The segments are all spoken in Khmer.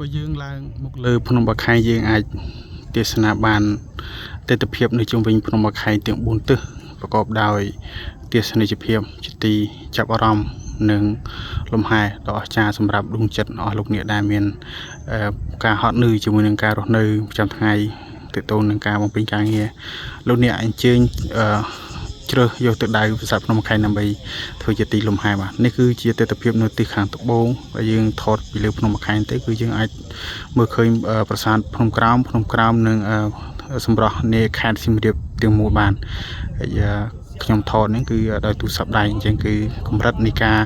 បើយើងឡើងមកលើភ្នំបាខែងយើងអាចទេសនាបានទិដ្ឋភាពនៅជុំវិញភ្នំបាខែងទាំង4ទិសប្រកបដោយទេសនីយភាពជាទីចាប់អារម្មណ៍និងលំហែដ៏អស្ចារ្យសម្រាប់ដួងចិត្តអស់លោកអ្នកដែលមានការហត់នឿយជាមួយនឹងការរស់នៅប្រចាំថ្ងៃទាក់ទងនឹងការបំពេញការងារលោកអ្នកអញ្ជើញជ្រើសយកទៅដៅប្រាសាទភ្នំបាខែងដើម្បីធ្វើជាទីលំហែបាទនេះគឺជាទិដ្ឋភាពនៅទីខាងត្បូងដែលយើងថតពីលើភ្នំបាខែងទៅគឺយើងអាចមើលឃើញប្រាសាទភ្នំក្រោមនិងសម្រស់នៃខេត្តសៀមរាបទាំងមូលបានហើយខ្ញុំថតនេះគឺដោយទូរស័ព្ទដៃអញ្ចឹងគឺកម្រិតនៃការ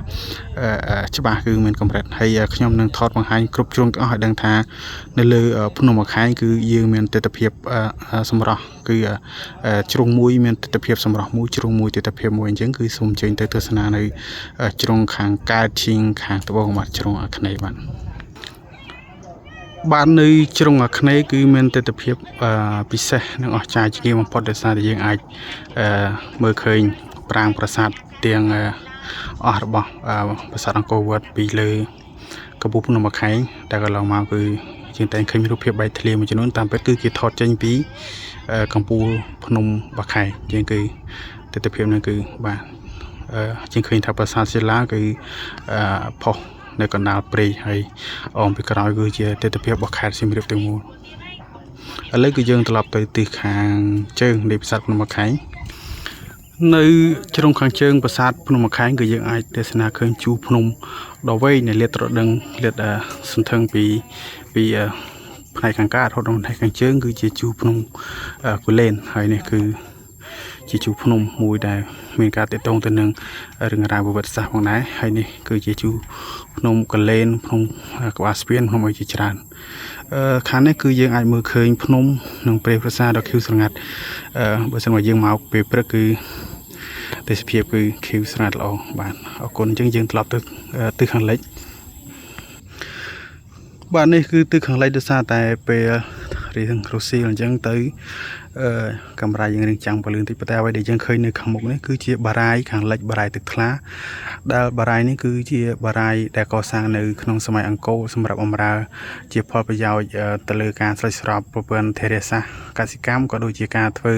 ច្បាស់គឺមានកម្រិតហើយខ្ញុំនឹងថតបង្ហាញគ្រប់ជ្រុងទាំងអស់ឲ្យដឹងថានៅលើភ្នំបាខែងគឺយើងមានទិដ្ឋភាពសម្រស់គឺជ្រុងមួយមានទិដ្ឋភាពសម្រស់មួយជ្រុងមួយទិដ្ឋភាពមួយអញ្ចឹងគឺសូមអញ្ជើញទៅទស្សនានៅជ្រុងខាងកើតជាងខាងត្បូងបាទជ្រុងអាគ្នេយ៍បាទនៅជ្រុងអាគ្នេយ៍គឺមានទិដ្ឋភាពពិសេសនិងអស្ចារ្យជាងបំផុតដោយសារតែយើងអាចមើលឃើញប្រាង្គប្រាសាទទាំងអស់របស់ប្រាសាទអង្គរវត្តពីលើកំពូលភ្នំបាខែងដែលកន្លងមកគឺយើងតែងឃើញរូបភាពបែកធ្លាយមួយចំនួនតាមពិតគឺគេថតចេញពីកំពូលភ្នំបាខែងជាងគឺទិដ្ឋភាពនេះគឺបាទជាងឃើញថាប្រាសាទសិលាគឺផុសនៅកណ្ដាលព្រៃហើយអមពីក្រោយគឺជាទិដ្ឋភាពរបស់ខេត្តសៀមរាបទាំងមូលឥឡូវគឺយើងត្រឡប់ទៅទិសខាងជើងនៃប្រាសាទភ្នំបាខែងនៅជ្រុងខាងជើងប្រាសាទភ្នំបាខែងគឺយើងអាចទេសនាឃើញជួរភ្នំដ៏វែងនៃលាតត្រដឹងលាតសន្ធឹងពីផ្នែកខាងកើតរហូតដល់ផ្នែកខាងជើងគឺជាជួរភ្នំគូលែនហើយនេះគឺជាជួរភ្នំមួយដែលមានការទាក់ទងទៅនឹងរឿងរ៉ាវប្រវត្តិសាស្ត្រផងដែរហើយនេះគឺជាជួរភ្នំកលែនភ្នំក្បាលស្ពានភ្នំអីជាច្រើនខាងនេះគឺយើងអាចមើលឃើញភ្នំនិងព្រៃប្រាសាទដ៏ខៀវស្រងាត់បើសិនមកយើងមកពេលព្រឹកគឺទេសភាពគឺខៀវស្រងាត់ល្អបាទអរគុណអញ្ចឹងយើងត្រឡប់ទៅទិសខាងលិចបាទនេះគឺទិសខាងលិចដោយសារតែពេលរៀងរុស្ស៊ីអញ្ចឹងទៅកាមេរ៉ាយើងរៀងចាំងពលឿនតិចប៉ុន្តែអ្វីដែលយើងឃើញនៅខាងមុខនេះគឺជាបារាយខាងលិចបារាយទឹកថ្លាដែលបារាយនេះគឺជាបារាយដែលកសាងនៅក្នុងសម័យអង្គរសម្រាប់បម្រើជាផលប្រយោជន៍ទៅលើការស្រោចស្រពប្រព័ន្ធធារាសាស្ត្រកសិកម្មក៏ដូចជាការធ្វើ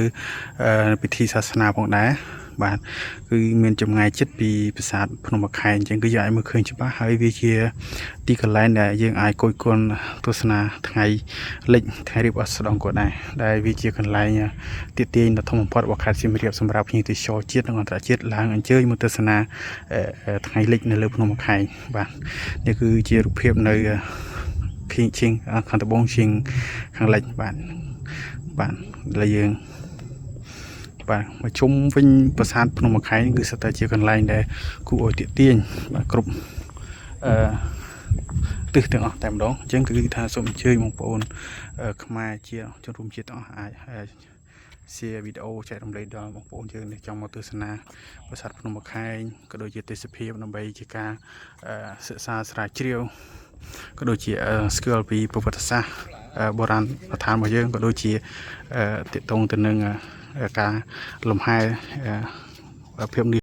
ពិធីសាសនាផងដែរបាទគឺមានចម្ងាយចិត្តពីប្រាសាទភ្នំបាខែងអញ្ចឹងគឺយើងអាចមើលឃើញច្បាស់ហើយវាជាទីកន្លែងដែលយើងអាចគយគន់ទស្សនាថ្ងៃលិចថ្ងៃរៀបអស្តង្គក៏ដែរដែលវាជាកន្លែងទាក់ទាញដ៏ធំបំផុតរបស់ខេត្តសៀមរាបសម្រាប់ភ្ញៀវទេសចរជាតិនិងអន្តរជាតិឡើងអញ្ជើញមកទស្សនាថ្ងៃលិចនៅលើភ្នំបាខែងបាទនេះគឺជារូបភាពនៅជាងខាងត្បូងជាងខាងលិចបាទឥឡូវយើងបាទមកជុំវិញប្រាសាទភ្នំបាខែងគឺស្ទើរជាកន្លែងដែលគួរឲ្យទាក់ទាញបាទគ្រប់ទិសទាំងអស់តែម្ដងអញ្ចឹងគឺថាសូមអញ្ជើញបងប្អូនខ្មែរជាជនរួមជាតិទាំងអស់អាចshare វីដេអូចែករំលែកដល់បងប្អូនយើងដែលចង់មកទស្សនាប្រាសាទភ្នំបាខែងក៏ដូចជាទេសភាពដើម្បីជាការសិក្សាស្រាវជ្រាវក៏ដូចជាស្គាល់ពីប្រវត្តិសាស្ត្របុរាណដ្ឋានរបស់យើងក៏ដូចជាទាក់ទងទៅនឹងការលំហែភាពនេះ